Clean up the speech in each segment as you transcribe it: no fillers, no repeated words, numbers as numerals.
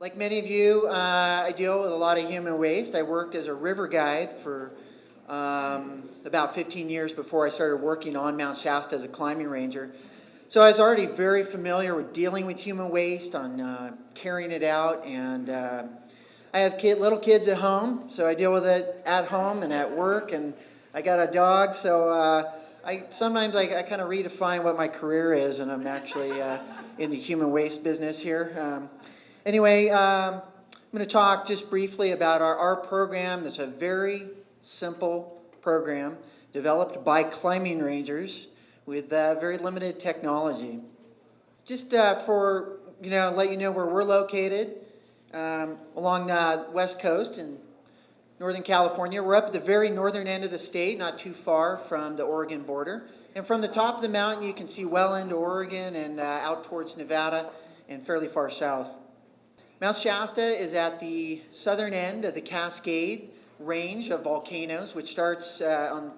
Like many of you, I deal with a lot of human waste. I worked as a river guide for about 15 years before I started working on Mount Shasta as a climbing ranger. So I was already very familiar with dealing with human waste, on carrying it out, and I have little kids at home, so I deal with it at home and at work, and I got a dog, so I kind of redefine what my career is, and I'm actually in the human waste business here. Anyway, I'm going to talk just briefly about our program. It's a very simple program developed by climbing rangers with very limited technology. Just for, let you know where we're located, along the west coast in Northern California. We're up at the very northern end of the state, not too far from the Oregon border. And from the top of the mountain, you can see well into Oregon and out towards Nevada and fairly far south. Mount Shasta is at the southern end of the Cascade range of volcanoes, which starts on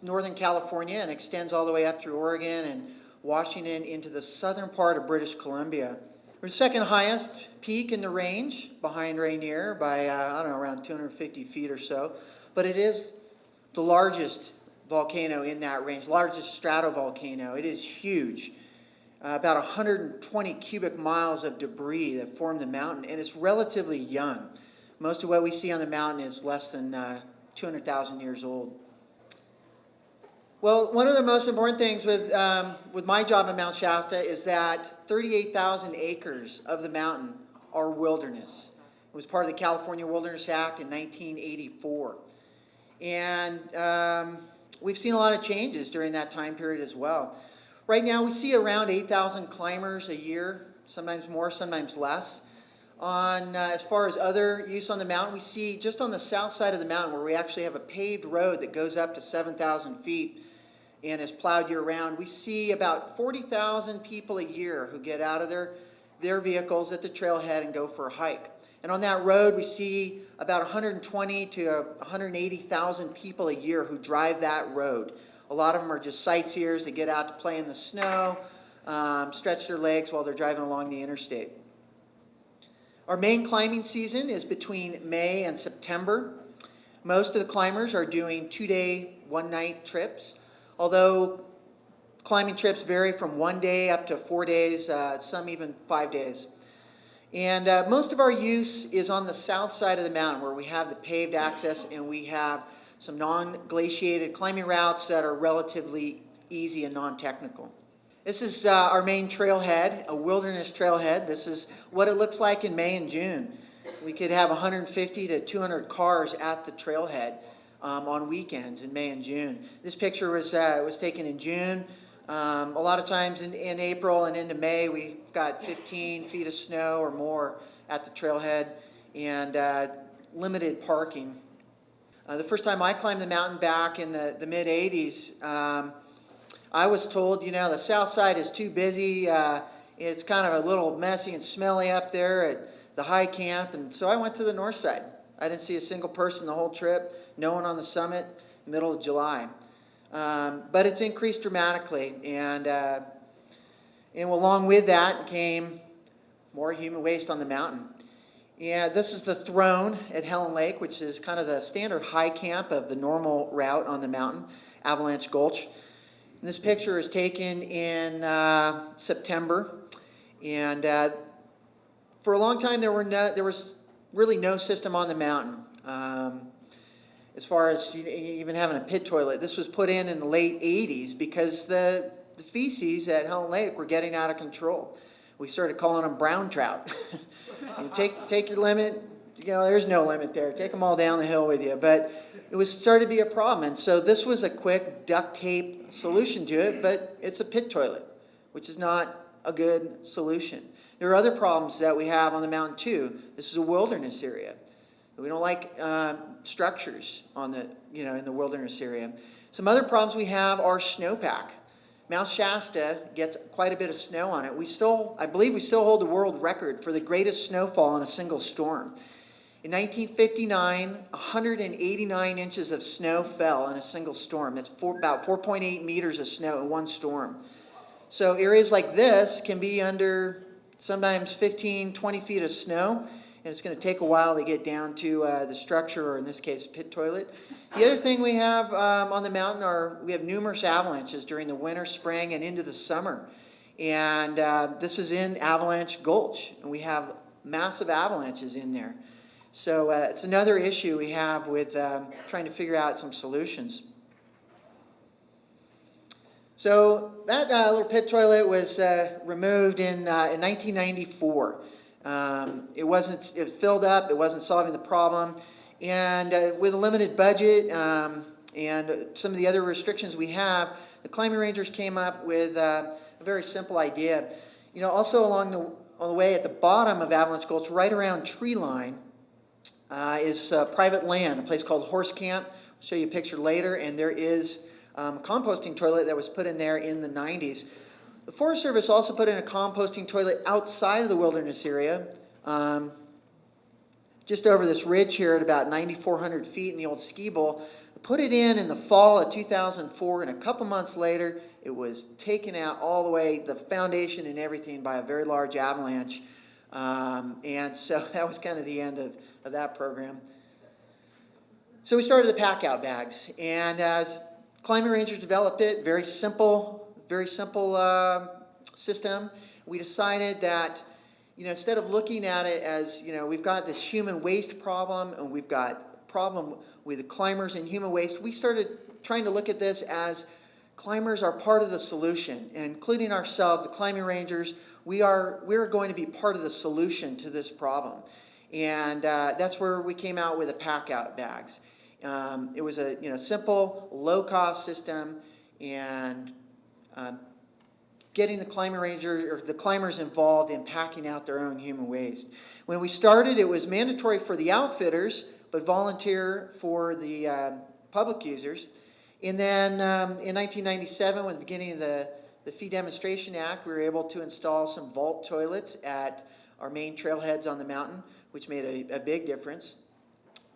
Northern California and extends all the way up through Oregon and Washington into the southern part of British Columbia. We're the second highest peak in the range, behind Rainier by, around 250 feet or so. But it is the largest volcano in that range, largest stratovolcano. It is huge. About 120 cubic miles of debris that form the mountain, and it's relatively young. Most of what we see on the mountain is less than 200,000 years old. Well, one of the most important things with my job at Mount Shasta is that 38,000 acres of the mountain are wilderness. It was part of the California Wilderness Act in 1984. And we've seen a lot of changes during that time period as well. Right now, we see around 8,000 climbers a year, sometimes more, sometimes less. As far as other use on the mountain, we see just on the south side of the mountain where we actually have a paved road that goes up to 7,000 feet and is plowed year-round, we see about 40,000 people a year who get out of their vehicles at the trailhead and go for a hike. And on that road, we see about 120 to 180,000 people a year who drive that road. A lot of them are just sightseers. They get out to play in the snow, stretch their legs while they're driving along the interstate. Our main climbing season is between May and September. Most of the climbers are doing 2-day, 1-night trips, although climbing trips vary from 1 day up to 4 days, some even 5 days. And most of our use is on the south side of the mountain where we have the paved access and we have some non-glaciated climbing routes that are relatively easy and non-technical. This is our main trailhead, a wilderness trailhead. This is what it looks like in May and June. We could have 150 to 200 cars at the trailhead on weekends in May and June. This picture was taken in June. A lot of times in April and into May, we've got 15 feet of snow or more at the trailhead and limited parking. The first time I climbed the mountain back in the mid-'80s, I was told, the south side is too busy. It's kind of a little messy and smelly up there at the high camp, and so I went to the north side. I didn't see a single person the whole trip, no one on the summit, middle of July. But it's increased dramatically, and along with that came more human waste on the mountain. Yeah, this is the throne at Helen Lake, which is kind of the standard high camp of the normal route on the mountain, Avalanche Gulch. And this picture is taken in September, and for a long time there was really no system on the mountain. As far as even having a pit toilet, this was put in the late '80s because the feces at Helen Lake were getting out of control. We started calling them brown trout. Take your limit. There's no limit there. Take them all down the hill with you. But it started to be a problem, and so this was a quick duct tape solution to it. But it's a pit toilet, which is not a good solution. There are other problems that we have on the mountain too. This is a wilderness area. We don't like structures in the wilderness area. Some other problems we have are snowpack. Mount Shasta gets quite a bit of snow on it. I believe we still hold the world record for the greatest snowfall in a single storm. In 1959, 189 inches of snow fell in a single storm. That's about 4.8 meters of snow in one storm. So areas like this can be under sometimes 15, 20 feet of snow, and it's going to take a while to get down to the structure, or in this case, a pit toilet. The other thing we have on the mountain we have numerous avalanches during the winter, spring, and into the summer. And this is in Avalanche Gulch, and we have massive avalanches in there. So it's another issue we have with trying to figure out some solutions. So that little pit toilet was removed in 1994. It filled up, it wasn't solving the problem. And with a limited budget and some of the other restrictions we have, the climbing rangers came up with a very simple idea. Also along the way at the bottom of Avalanche Gulch, right around tree line, is private land, a place called Horse Camp. I'll show you a picture later, and there is a composting toilet that was put in there in the 90s. The Forest Service also put in a composting toilet outside of the wilderness area, just over this ridge here at about 9,400 feet in the old ski bowl. Put it in the fall of 2004, and a couple months later, it was taken out all the way, the foundation and everything, by a very large avalanche. And so that was kind of the end of that program. So we started the pack-out bags, and as climbing rangers developed it, very simple system. We decided that, instead of looking at it as, we've got this human waste problem, and we've got a problem with the climbers and human waste, we started trying to look at this as climbers are part of the solution, including ourselves, the climbing rangers. We're going to be part of the solution to this problem. And that's where we came out with the pack-out bags. It was a simple, low-cost system, and getting the climbing ranger or the climbers involved in packing out their own human waste. When we started, it was mandatory for the outfitters, but volunteer for the public users. And then in 1997, with the beginning of the Fee Demonstration Act, we were able to install some vault toilets at our main trailheads on the mountain, which made a big difference.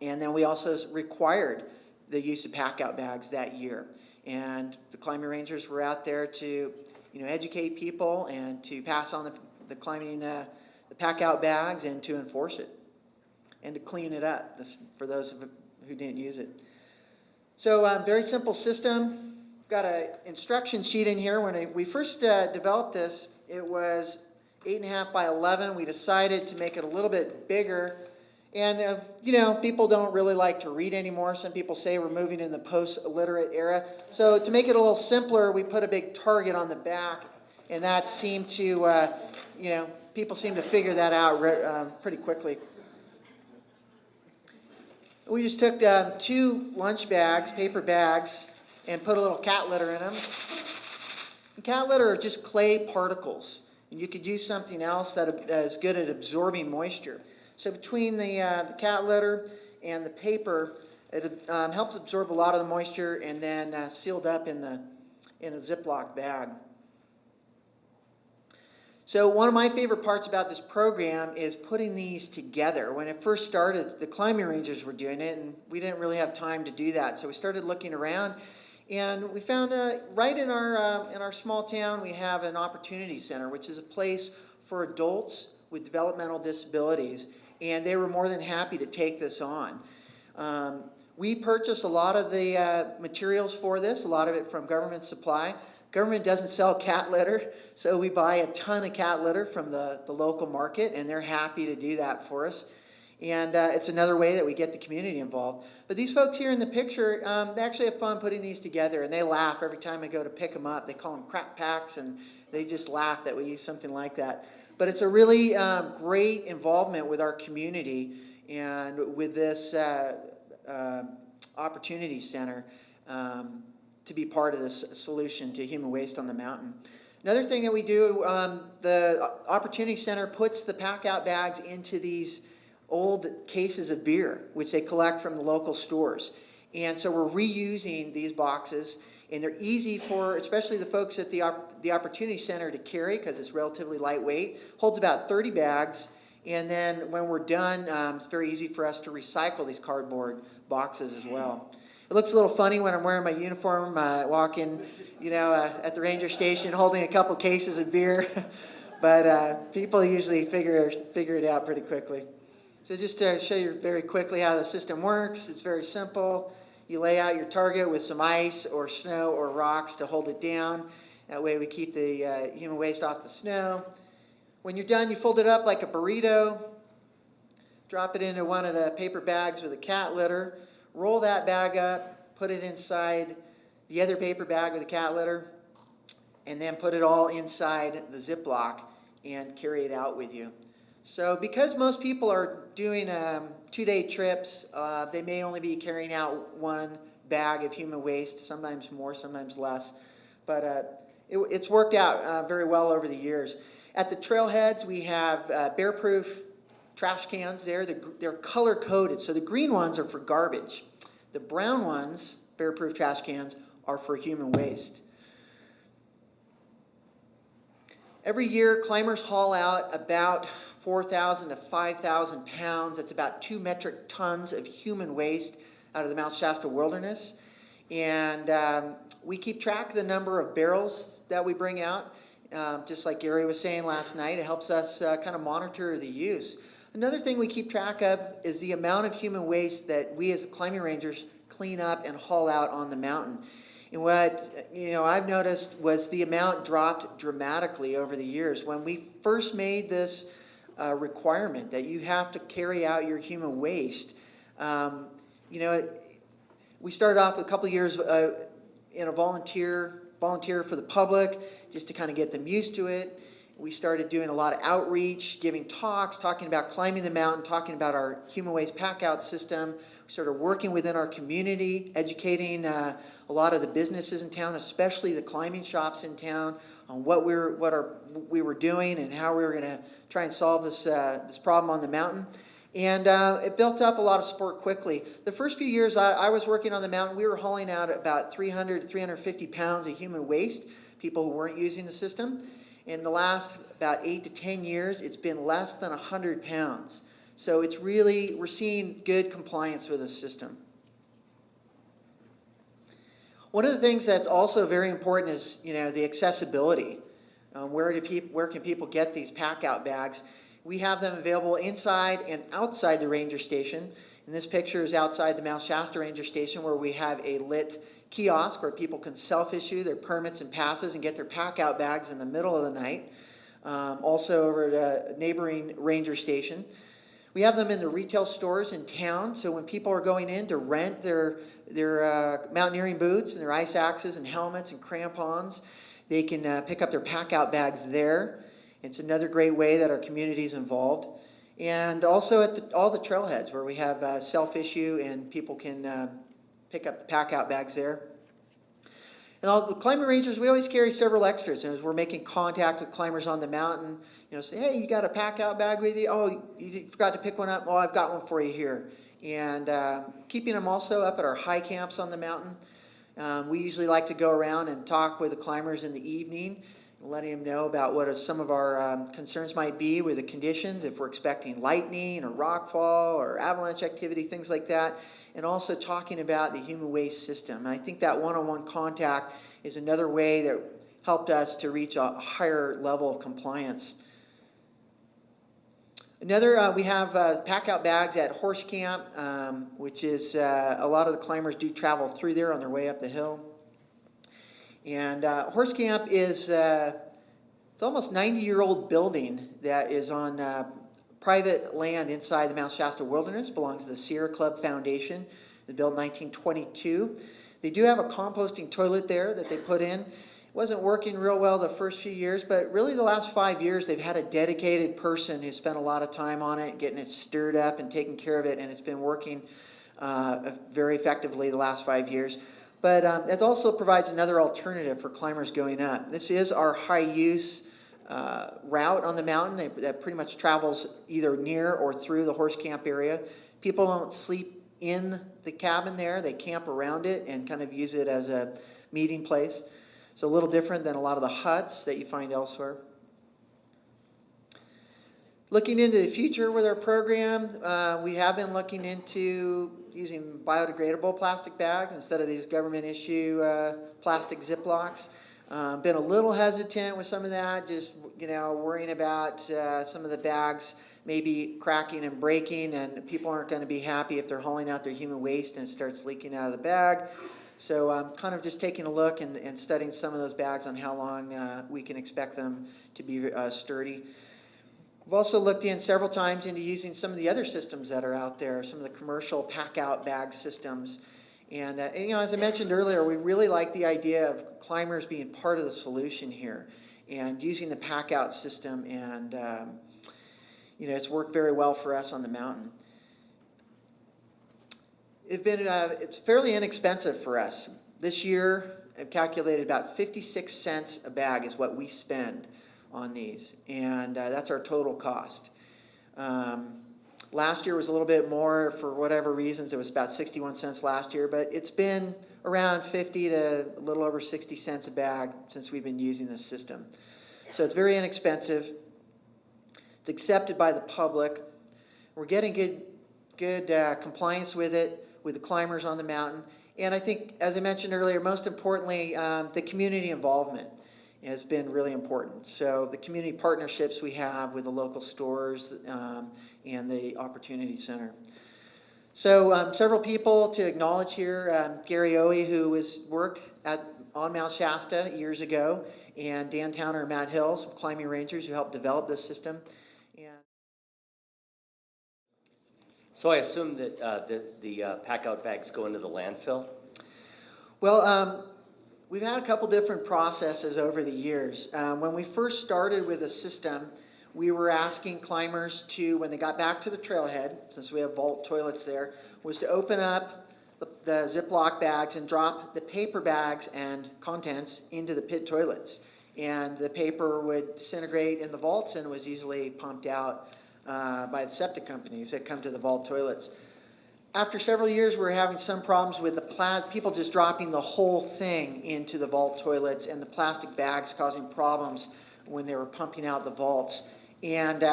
And then we also required the use of pack-out bags that year. And the climbing rangers were out there to, educate people and to pass on the climbing, the pack-out bags, and to enforce it and to clean it up for those who didn't use it. So very simple system. Got an instruction sheet in here. When we first developed this, it was 8.5 by 11. We decided to make it a little bit bigger. And, people don't really like to read anymore. Some people say we're moving in the post-illiterate era. So to make it a little simpler, we put a big target on the back. And that seemed to, people seem to figure that out pretty quickly. We just took 2 lunch bags, paper bags, and put a little cat litter in them. And cat litter are just clay particles. And you could use something else that is good at absorbing moisture. So between the cat litter and the paper, it helps absorb a lot of the moisture, and then sealed up in a Ziploc bag. So one of my favorite parts about this program is putting these together. When it first started, the climbing rangers were doing it, and we didn't really have time to do that. So we started looking around, and we found right in our small town, we have an opportunity center, which is a place for adults with developmental disabilities. And they were more than happy to take this on. We purchased a lot of the materials for this, a lot of it from government supply. Government doesn't sell cat litter, so we buy a ton of cat litter from the local market, and they're happy to do that for us. And it's another way that we get the community involved. But these folks here in the picture, they actually have fun putting these together, and they laugh every time I go to pick them up. They call them crap packs, and they just laugh that we use something like that. But it's a really great involvement with our community and with this opportunity center to be part of this solution to human waste on the mountain. Another thing that we do, the opportunity center puts the pack-out bags into these old cases of beer, which they collect from the local stores. And so we're reusing these boxes, and they're easy for, especially the folks at the Opportunity Center to carry, because it's relatively lightweight. Holds about 30 bags, and then when we're done, it's very easy for us to recycle these cardboard boxes as well. It looks a little funny when I'm wearing my uniform, walking, at the ranger station, holding a couple cases of beer. But people usually figure it out pretty quickly. So just to show you very quickly how the system works, it's very simple. You lay out your target with some ice or snow or rocks to hold it down. That way we keep the human waste off the snow. When you're done, you fold it up like a burrito, drop it into one of the paper bags with a cat litter, roll that bag up, put it inside the other paper bag with the cat litter, and then put it all inside the Ziploc and carry it out with you. So because most people are doing 2-day trips, they may only be carrying out one bag of human waste, sometimes more, sometimes less. But it's worked out very well over the years. At the trailheads, we have bear-proof trash cans there. They're color-coded, so the green ones are for garbage. The brown ones, bear-proof trash cans, are for human waste. Every year, climbers haul out about 4,000 to 5,000 pounds. That's about 2 metric tons of human waste out of the Mount Shasta wilderness. And we keep track of the number of barrels that we bring out. Just like Gary was saying last night, it helps us kind of monitor the use. Another thing we keep track of is the amount of human waste that we as climbing rangers clean up and haul out on the mountain. And what I've noticed was the amount dropped dramatically over the years. When we first made this requirement that you have to carry out your human waste, we started off with a couple of years in a volunteer for the public, just to kind of get them used to it. We started doing a lot of outreach, giving talks, talking about climbing the mountain, talking about our human waste pack-out system. We started working within our community, educating a lot of the businesses in town, especially the climbing shops in town, on what we were doing and how we were going to try and solve this problem on the mountain. And it built up a lot of support quickly. The first few years I was working on the mountain, we were hauling out about 300 to 350 pounds of human waste, people who weren't using the system. In the last about 8 to 10 years, it's been less than 100 pounds. So it's really, we're seeing good compliance with the system. One of the things that's also very important is, the accessibility. Where can people get these pack-out bags? We have them available inside and outside the ranger station. And this picture is outside the Mount Shasta Ranger Station, where we have a lit kiosk where people can self-issue their permits and passes and get their pack-out bags in the middle of the night. Also over at a neighboring ranger station. We have them in the retail stores in town, so when people are going in to rent their mountaineering boots and their ice axes and helmets and crampons, they can pick up their pack-out bags there. It's another great way that our community is involved. And also at all the trailheads where we have self-issue and people can pick up the pack-out bags there. And all the climbing rangers, we always carry several extras. And as we're making contact with climbers on the mountain, say, hey, you got a pack-out bag with you? Oh, you forgot to pick one up? Oh, I've got one for you here. And keeping them also up at our high camps on the mountain. We usually like to go around and talk with the climbers in the evening, letting them know about what some of our concerns might be with the conditions, if we're expecting lightning or rockfall or avalanche activity, things like that, and also talking about the human waste system. And I think that one-on-one contact is another way that helped us to reach a higher level of compliance. Another, we have pack-out bags at horse camp, which is a lot of the climbers do travel through there on their way up the hill. And horse camp is it's almost 90-year-old building that is on private land inside the Mount Shasta Wilderness. Belongs to the Sierra Club Foundation. It was built in 1922. They do have a composting toilet there that they put in. It wasn't working real well the first few years, but really the last 5 years they've had a dedicated person who spent a lot of time on it, getting it stirred up and taking care of it, and it's been working very effectively the last 5 years. But it also provides another alternative for climbers going up. This is our high-use route on the mountain that pretty much travels either near or through the horse camp area. People don't sleep in the cabin there. They camp around it and kind of use it as a meeting place. So a little different than a lot of the huts that you find elsewhere. Looking into the future with our program, we have been looking into using biodegradable plastic bags instead of these government issue plastic Ziplocs. Been a little hesitant with some of that, just worrying about some of the bags maybe cracking and breaking, and people aren't going to be happy if they're hauling out their human waste and it starts leaking out of the bag. So I'm kind of just taking a look and studying some of those bags on how long we can expect them to be sturdy. We've also looked in several times into using some of the other systems that are out there, some of the commercial pack-out bag systems. And as I mentioned earlier, we really like the idea of climbers being part of the solution here and using the pack-out system, and it's worked very well for us on the mountain. It's fairly inexpensive for us. This year, I've calculated about 56 cents a bag is what we spend on these, and that's our total cost. Last year was a little bit more for whatever reasons. It was about 61 cents last year, but it's been around 50 to a little over 60 cents a bag since we've been using this system. So it's very inexpensive. It's accepted by the public. We're getting good compliance with it, with the climbers on the mountain. And I think, as I mentioned earlier, most importantly, the community involvement has been really important. So the community partnerships we have with the local stores and the Opportunity Center. So several people to acknowledge here. Gary Oey, who worked on Mount Shasta years ago, and Dan Towner and Matt Hills, climbing rangers, who helped develop this system. So I assume that the pack-out bags go into the landfill? Well, we've had a couple different processes over the years. When we first started with the system, we were asking climbers to, when they got back to the trailhead, since we have vault toilets there, was to open up the Ziploc bags and drop the paper bags and contents into the pit toilets. And the paper would disintegrate in the vaults and was easily pumped out by the septic companies that come to the vault toilets. After several years, we were having some problems with people just dropping the whole thing into the vault toilets, and the plastic bags causing problems when they were pumping out the vaults. And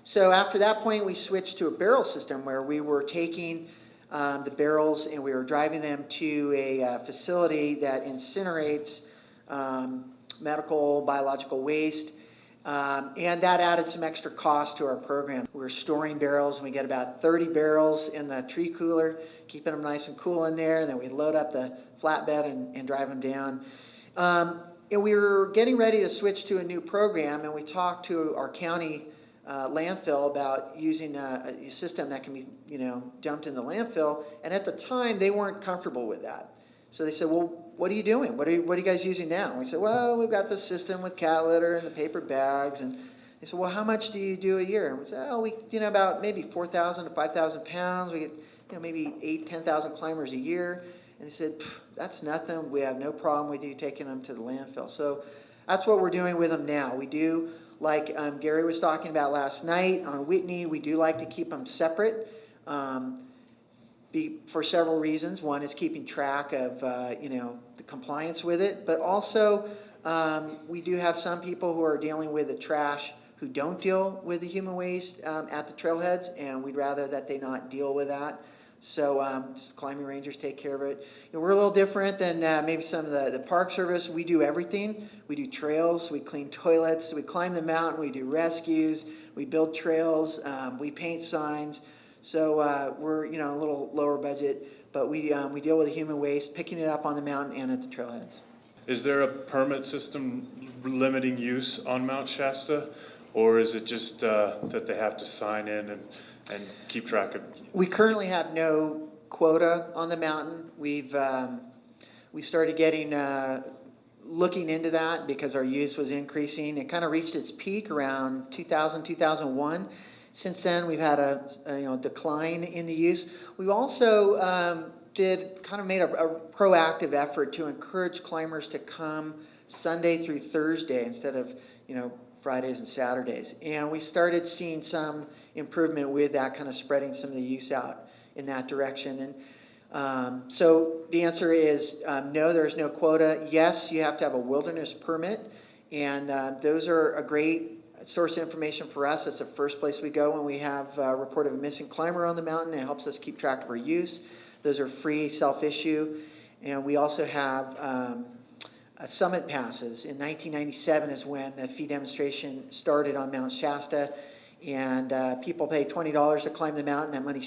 so after that point, we switched to a barrel system where we were taking the barrels and we were driving them to a facility that incinerates medical, biological waste. And that added some extra cost to our program. We were storing barrels, and we get about 30 barrels in the tree cooler, keeping them nice and cool in there, and then we load up the flatbed and drive them down. And we were getting ready to switch to a new program, and we talked to our county landfill about using a system that can be dumped in the landfill, and at the time they weren't comfortable with that. So they said, well, what are you doing? What are you guys using now? And we said, well, we've got this system with cat litter and the paper bags. And they said, well, how much do you do a year? And we said, oh, we about maybe 4,000 to 5,000 pounds. We get maybe 8,000, 10,000 climbers a year. And they said, that's nothing. We have no problem with you taking them to the landfill. So that's what we're doing with them now. We do, like Gary was talking about last night on Whitney, we do like to keep them separate. For several reasons. One is keeping track of the compliance with it, but also we do have some people who are dealing with the trash who don't deal with the human waste at the trailheads, and we'd rather that they not deal with that. So just climbing rangers take care of it. We're a little different than maybe some of the Park Service. We do everything. We do trails, we clean toilets, we climb the mountain, we do rescues, we build trails, we paint signs. So we're a little lower budget, but we deal with the human waste, picking it up on the mountain and at the trailheads. Is there a permit system limiting use on Mount Shasta, or is it just that they have to sign in and keep track of? We currently have no quota on the mountain. We started looking into that because our use was increasing. It kind of reached its peak around 2000, 2001. Since then, we've had a decline in the use. We also made a proactive effort to encourage climbers to come Sunday through Thursday instead of Fridays and Saturdays. And we started seeing some improvement with that, kind of spreading some of the use out in that direction. And so the answer is no, there's no quota. Yes, you have to have a wilderness permit, and those are a great source of information for us. That's the first place we go when we have a report of a missing climber on the mountain. It helps us keep track of our use. Those are free, self-issue. And we also have summit passes. In 1997 is when the fee demonstration started on Mount Shasta, and people pay $20 to climb the mountain. That money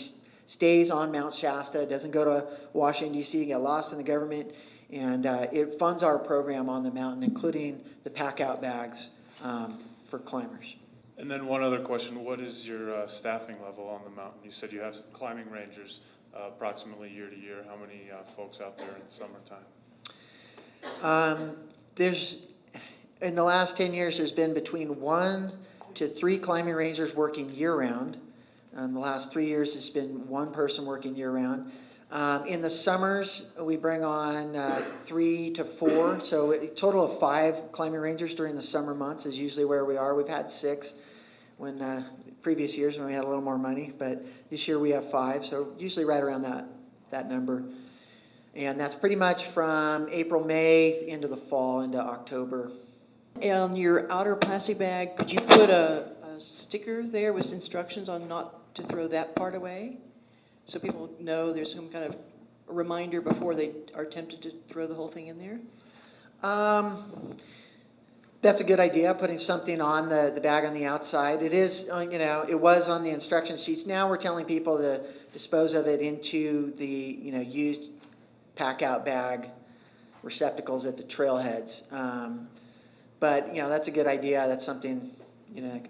stays on Mount Shasta. It doesn't go to Washington, D.C., get lost in the government, and it funds our program on the mountain, including the pack-out bags for climbers. And then one other question, what is your staffing level on the mountain? You said you have some climbing rangers approximately year to year. How many folks out there in the summertime? There's, in the last 10 years, there's been between 1 to 3 climbing rangers working year-round. The last 3 years, it's been 1 person working year-round. In the summers, we bring on 3 to 4, so a total of 5 climbing rangers during the summer months is usually where we are. We've had 6 when previous years when we had a little more money, but this year we have 5, so usually right around that number. And that's pretty much from April, May into the fall, into October. On your outer plastic bag, could you put a sticker there with instructions on not to throw that part away? So people know there's some kind of reminder before they are tempted to throw the whole thing in there? That's a good idea, putting something on the bag on the outside. It is, it was on the instruction sheets. Now we're telling people to dispose of it into the, used pack-out bag receptacles at the trailheads. But, that's a good idea. That's something,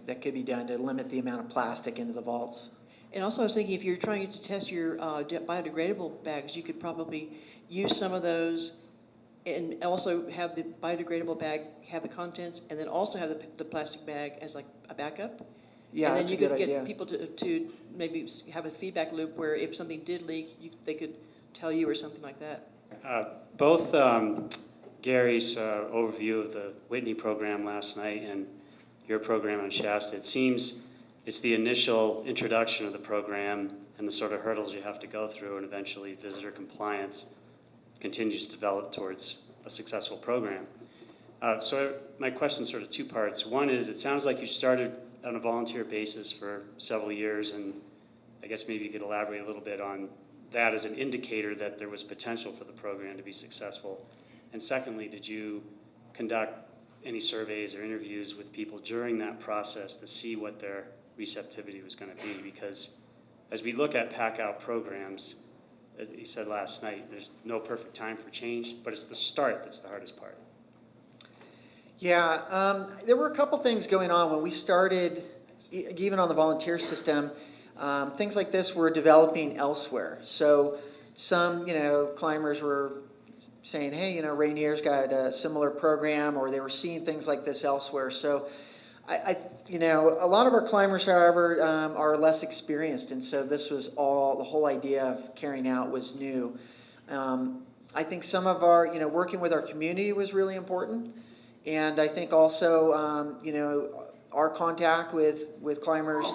that could be done to limit the amount of plastic into the vaults. And also I was thinking if you're trying to test your biodegradable bags, you could probably use some of those and also have the biodegradable bag have the contents and then also have the plastic bag as like a backup. Yeah, that's a good idea. And then you could get people to maybe have a feedback loop where if something did leak, they could tell you or something like that. Both Gary's overview of the Whitney program last night and your program on Shasta, it seems it's the initial introduction of the program and the sort of hurdles you have to go through, and eventually visitor compliance continues to develop towards a successful program. So my question's sort of 2 parts. One is, it sounds like you started on a volunteer basis for several years, and I guess maybe you could elaborate a little bit on that as an indicator that there was potential for the program to be successful. And secondly, did you conduct any surveys or interviews with people during that process to see what their receptivity was going to be? Because as we look at pack-out programs, as you said last night, there's no perfect time for change, but it's the start that's the hardest part. Yeah, there were a couple things going on when we started, even on the volunteer system. Things like this were developing elsewhere. So some, climbers were saying, hey, Rainier's got a similar program, or they were seeing things like this elsewhere. So a lot of our climbers, however, are less experienced, and so this was all, the whole idea of carrying out was new. I think some of our, working with our community was really important, and I think also, our contact with climbers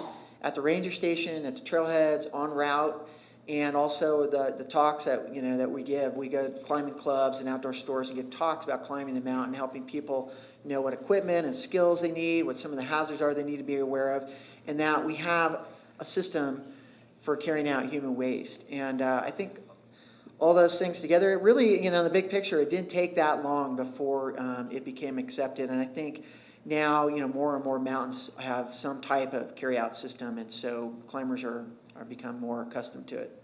at the ranger station, at the trailheads, en route, and also the talks that, that we give. We go to climbing clubs and outdoor stores and give talks about climbing the mountain, helping people know what equipment and skills they need, what some of the hazards are they need to be aware of, and that we have a system for carrying out human waste. And I think all those things together, it really, in the big picture, it didn't take that long before it became accepted. And I think now, more and more mountains have some type of carry-out system, and so climbers are become more accustomed to it.